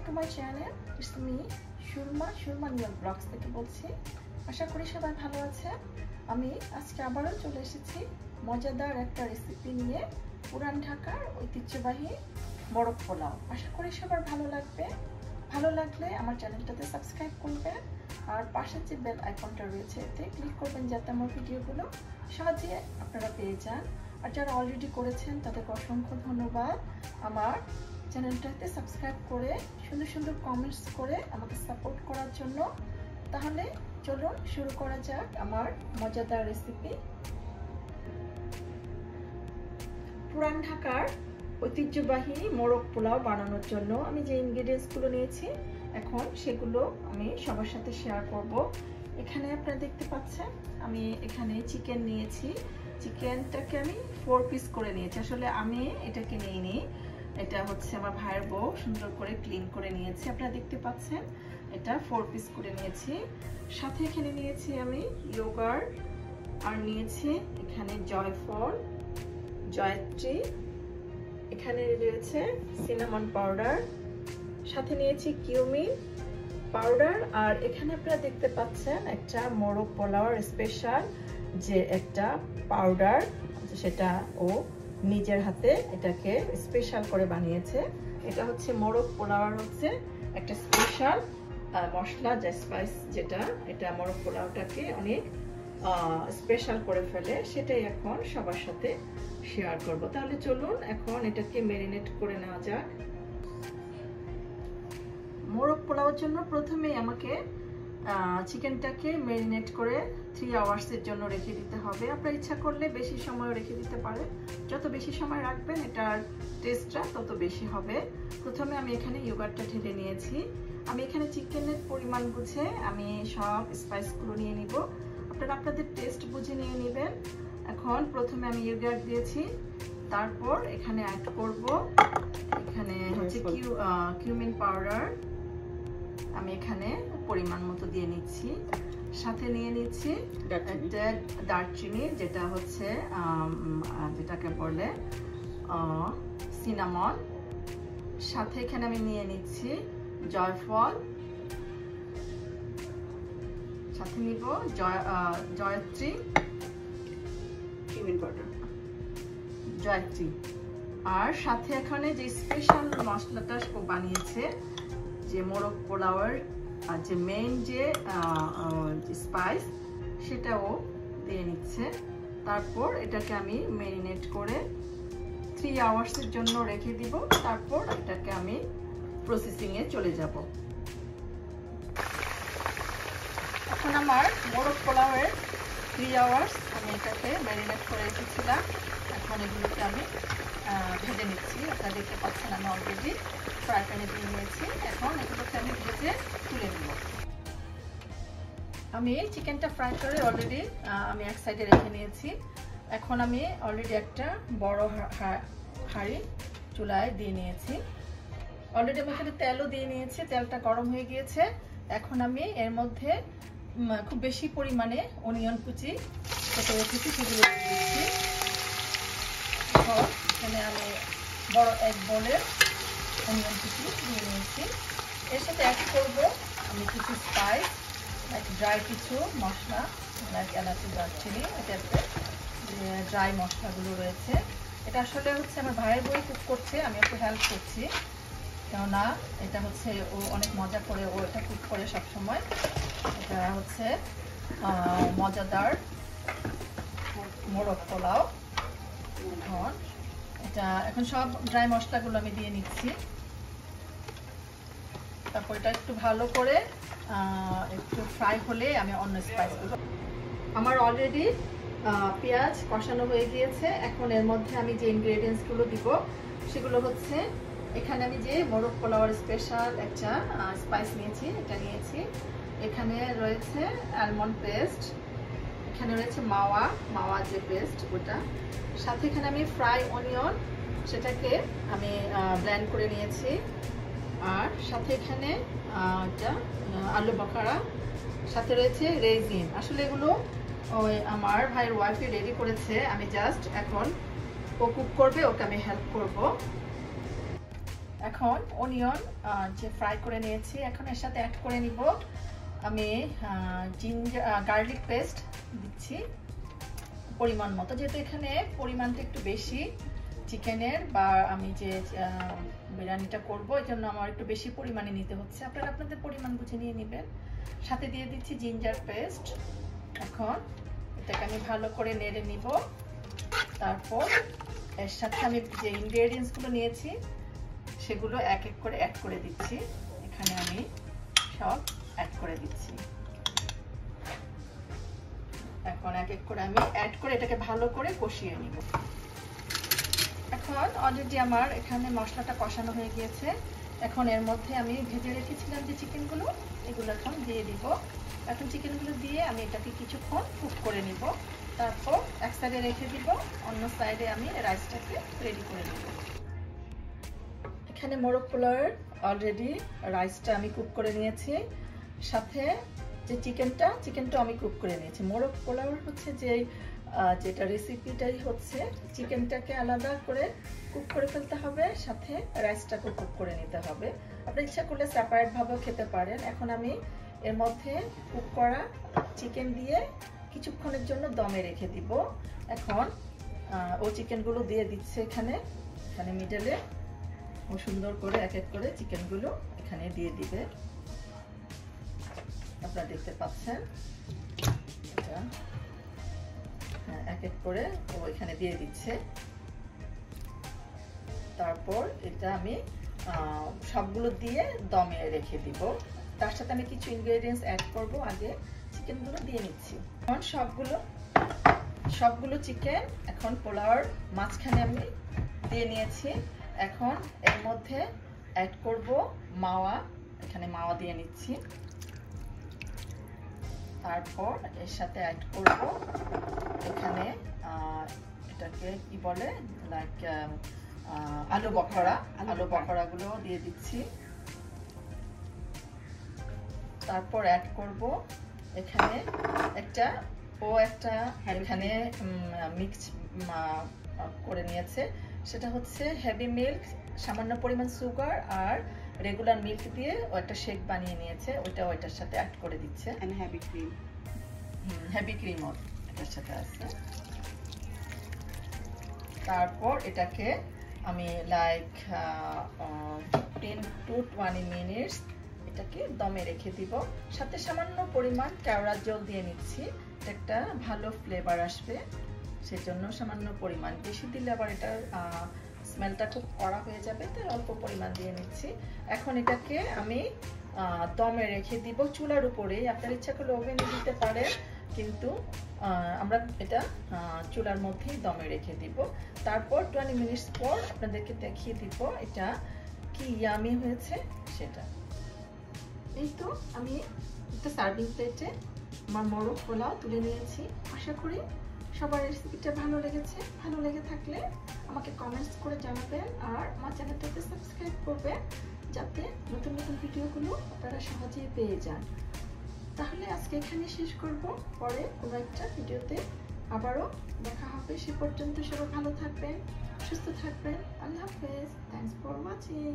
to my channel. It's me, Shurma New Vlogs থেকে বলছি। আশা করি সবাই ভালো আছে। আমি আজকে আবারও চলে এসেছি মজাদার একটা রেসিপি নিয়ে, পুরান ঢাকার ঐতিহ্যবাহী মোরগ পোলাও। আশা করি সবার ভালো লাগবে। ভালো লাগলে আমার চ্যানেলটাতে সাবস্ক্রাইব করবেন আর পাশে যে বেল আইকনটা রয়েছে এতে ক্লিক করবেন যাতে আমার ভিডিওগুলো সহজে আপনারা পেয়ে যান। আর যারা অলরেডি করেছেন তাদেরকে অসংখ্য ধন্যবাদ। আমার চ্যানেলটাতে সাবস্ক্রাইব করে সুন্দর সুন্দর কমেন্টস করে আমাকে সাপোর্ট করার জন্য। তাহলে চলুন শুরু করা যাক আমার মজাদার রেসিপি। পুরান ঢাকার ঐতিহ্যবাহী মোরগ পোলাও বানানোর জন্য আমি যে ইনগ্রেডিয়েন্টসগুলো নিয়েছি এখন সেগুলো আমি সবার সাথে শেয়ার করব। এখানে আপনারা দেখতে পাচ্ছেন আমি এখানে চিকেন নিয়েছি। চিকেনটাকে আমি 4 পিস করে নিয়েছি। আসলে আমি এটাকে নিইনি, এটা হচ্ছে আমার ভাইয়ের বউ সুন্দর করে ক্লিন করে নিয়েছে। আপনারা দেখতে পাচ্ছেন এটা 4 পিস করে নিয়েছি। সাথে এখানে নিয়েছি আমি ইয়োগার্ট, আর নিয়েছি এখানে জয়ফল, জয়ত্রী, এখানে রয়েছে সিনামন পাউডার, সাথে নিয়েছি কিউমিন পাউডার, আর এখানে আপনারা দেখতে পাচ্ছেন একটা মোরগ পোলাওর স্পেশাল যে একটা পাউডার, সেটা ও নিজের হাতে এটাকে স্পেশাল করে বানিয়েছে। এটা হচ্ছে মোরগ পোলাওর হচ্ছে একটা স্পেশাল মশলা, যে স্পাইস যেটা এটা মোরগ পোলাওটাকে অনেক স্পেশাল করে ফেলে, সেটাই এখন সবার সাথে শেয়ার করব। তাহলে চলুন এখন এটাকে ম্যারিনেট করে নেওয়া যাক। মোরগ পোলাওর জন্য প্রথমেই আমাকে চিকেনটাকে ম্যারিনেট করে 3 আওয়ার্সের জন্য রেখে দিতে হবে। আপনার ইচ্ছা করলে বেশি সময় রেখে দিতে পারে, যত বেশি সময় রাখবেন এটার টেস্টটা তত বেশি হবে। প্রথমে আমি এখানে ইয়োগার্টটা ঢেলে নিয়েছি। আমি এখানে চিকেনের পরিমাণ বুঝে আমি সব স্পাইসগুলো নিয়ে নিব, আপনারা আপনাদের টেস্ট বুঝে নিয়ে নেবেন। এখন প্রথমে আমি ইয়োগার্ট দিয়েছি, তারপর এখানে অ্যাড করব এখানে হচ্ছে কিউমিন পাউডার, আমি এখানে পরিমাণ মতো দিয়ে নিচ্ছি। সাথে নিয়ে নিচ্ছি দারচিনি, যেটা হচ্ছে যেটাকে বলে সিনামন। সাথে এখানে আমি নিয়ে নিচ্ছি জয়ফল, সাথে নিব জয়ত্রী, জয়ত্রী, আর সাথে এখানে যে স্পেশাল মশলাটা বানিয়েছে যে মোরগ পোলাওয়ের যে মেইন যে স্পাইস সেটাও দিয়ে নিচ্ছে। তারপর এটাকে আমি ম্যারিনেট করে 3 আওয়ার্সের জন্য রেখে দিব। তারপর এটাকে আমি প্রসেসিংয়ে চলে যাব। এখন আমার মোরগ পোলাওয়ের 3 আওয়ার্স আমি এটাকে ম্যারিনেট করে রেখেছিলাম। এখন এগুলোকে আমি ভেজে নিচ্ছি। আপনারা দেখতে পাচ্ছেন আমি অলরেডি ফ্রাই প্যানে দিয়ে নিয়েছি। এখন এগুলোকে আমি ভেজে তুলে নেব। আমি চিকেনটা ফ্রাই করে অলরেডি আমি এক সাইডে রেখে নিয়েছি। এখন আমি অলরেডি একটা বড় হাঁড়ি চুলায় দিয়ে নিয়েছি। অলরেডি আমি এখানে তেলও দিয়ে নিয়েছি, তেলটা গরম হয়ে গিয়েছে। এখন আমি এর মধ্যে খুব বেশি পরিমাণে অনিয়ন কুচি কেটে রেখেছি সেগুলো দিয়ে দিচ্ছি। এখানে আমি বড় এক বোলের অনিয়ন কুচি দিয়ে নিয়েছি। এর সাথে অ্যাড করবো আমি কিছু স্পাইস, ড্রাই কিছু মশলা, এলাচি, দারচিনি, এটাতে ড্রাই মশলাগুলো রয়েছে। এটা আসলে হচ্ছে আমার ভাইয়ের বই কুক করছে, আমি একটু হেল্প করছি, কেননা এটা হচ্ছে ও অনেক মজা করে ও এটা কুক করে সবসময়। এটা হচ্ছে মজাদার মোরগ পোলাও। এখন সব ড্রাই মশলাগুলো আমি দিয়ে নিচ্ছি। তারপর এটা একটু ভালো করে একটু ফ্রাই হলে আমি অন্য স্পাইসগুলো, আমার অলরেডি পেঁয়াজ কষানো হয়ে গিয়েছে। এখন এর মধ্যে আমি যে ইনগ্রেডিয়েন্টসগুলো দিব সেগুলো হচ্ছে এখানে আমি যে মোরগ পোলাওয়ার স্পেশাল একটা স্পাইস নিয়েছি, এটা নিয়েছি। এখানে রয়েছে আলমন্ড পেস্ট, এখানে রয়েছে মাওয়া যে পেস্ট ওটা, সাথে এখানে আমি ফ্রাই অনিয়ন সেটাকে আমি ব্লেন্ড করে নিয়েছি, আর সাথে এখানে একটা আলু বখারা, সাথে রয়েছে রেজিন। আসলে এগুলো ওই আমার ভাইয়ের ওয়াইফে রেডি করেছে, আমি জাস্ট এখন ও কুক করবে, ওকে আমি হেল্প করব। এখন অনিয়ন যে ফ্রাই করে নিয়েছি, এখন এর সাথে অ্যাড করে নিব আমি গার্লিক পেস্ট দিচ্ছি পরিমাণ মতো, যেহেতু এখানে পরিমাণটা একটু বেশি চিকেনের, বা আমি যে বিরিয়ানিটা করবো এই জন্য আমার একটু বেশি পরিমাণে নিতে হচ্ছে, আপনারা আপনাদের পরিমাণ বুঝে নিয়ে নেবেন। সাথে দিয়ে দিচ্ছি জিঞ্জার পেস্ট। এখন এটাকে আমি ভালো করে নেড়ে নিব। তারপর এর সাথে আমি যে ইনগ্রেডিয়েন্টসগুলো নিয়েছি সেগুলো এক এক করে অ্যাড করে দিচ্ছি। এখানে আমি সব অ্যাড করে দিচ্ছি। এখন এক এক করে আমি অ্যাড করে এটাকে ভালো করে কষিয়ে নিব। এখন অলরেডি আমার এখানে মশলাটা কষানো হয়ে গিয়েছে। এখন এর মধ্যে আমি ভেজে রেখেছিলাম যে চিকেনগুলো, এগুলো এখন দিয়ে দিব। এখন চিকেনগুলো দিয়ে আমি এটাকে কিছুক্ষণ কুক করে নিব। তারপর এক সাইডে রেখে দিব, অন্য সাইডে আমি রাইসটাকে রেডি করে নিব। এখানে মোরগ পোলাওয়ের অলরেডি রাইসটা আমি কুক করে নিয়েছি, সাথে যে চিকেনটা আমি কুক করে নিয়েছি। মোরগ পোলাওয়ের হচ্ছে যেটা রেসিপিটাই হচ্ছে চিকেনটাকে আলাদা করে কুক করে ফেলতে হবে, সাথে রাইসটাকে কুক করে নিতে হবে। আপনি ইচ্ছা করলে সেপারেট ভাবেও খেতে পারেন। এখন আমি এর মধ্যে কুক করা চিকেন দিয়ে কিছুক্ষণের জন্য দমে রেখে দিব। এখন ও চিকেনগুলো দিয়ে দিচ্ছে এখানে মিডলে, ও সুন্দর করে এক এক করে চিকেনগুলো এখানে দিয়ে দিবে। আপনারা দেখতে পাচ্ছেন এটা এক এক করে ও এখানে দিয়ে দিচ্ছে। তারপর এটা আমি সবগুলো দিয়ে দমে রেখে দিব। তার সাথে আমি কিছু ইনগ্রেডিয়েন্টস অ্যাড করব, আগে চিকেনগুলো দিয়ে নিচ্ছি। এখন সবগুলো চিকেন এখন পোলাওর মাঝখানে আমি দিয়ে নিয়েছি। এখন এর মধ্যে অ্যাড করব মাওয়া, এখানে মাওয়া দিয়ে নিচ্ছি। তারপর এর সাথে অ্যাড করব এখানে এটাকে কি বলে, লাইক আলু বখরাগুলো দিয়ে দিচ্ছি। তারপর অ্যাড করব এখানে একটা এখানে মিক্স করে নিয়েছে, সেটা হচ্ছে হেভি মিল্ক, সামান্য পরিমাণ সুগার আর রেগুলার মিল্ক দিয়ে ও একটা শেক বানিয়ে নিয়েছে, ওইটার সাথে অ্যাড করে দিচ্ছে। হেভি ক্রিমও এটার সাথে আছে। তারপর এটাকে আমি লাইক 10 to 20 মিনিটস এটাকে দমে রেখে দিব। সাথে সামান্য পরিমাণ কেওড়ার জল দিয়ে নিচ্ছি, একটা ভালো ফ্লেভার আসবে সেজন্য সামান্য পরিমাণ, বেশি দিলে আবার এটার স্মেলটা খুব কড়া হয়ে যাবে, তাই অল্প পরিমাণ দিয়ে নিচ্ছি। এখন এটাকে আমি দমে রেখে দিব চুলার উপরেই, আপনার ইচ্ছা করলে ওভেনে দিতে পারেন, কিন্তু আমরা এটা চুলার মধ্যেই দমে রেখে দিব। তারপর 20 মিনিটস পর আপনাদেরকে দেখিয়ে দিব এটা কি ইয়ামি হয়েছে সেটা। এই তো আমি একটা সার্ভিং প্লেটে আমার মোরগ পোলাও তুলে নিয়েছি। আশা করি সবার রেসিপিটা ভালো লেগেছে। ভালো লেগে থাকলে আমাকে কমেন্টস করে জানাবেন, আর আমার চ্যানেলটাকে সাবস্ক্রাইব করবেন যাতে নতুন নতুন ভিডিওগুলো আপনারা সহজেই পেয়ে যান। তাহলে আজকে এখানে শেষ করব, পরে কোনো একটা ভিডিওতে আবারও দেখা হবে। সে পর্যন্ত সবাই ভালো থাকবেন, সুস্থ থাকবেন। আল্লাহ হাফেজ। Thanks for watching.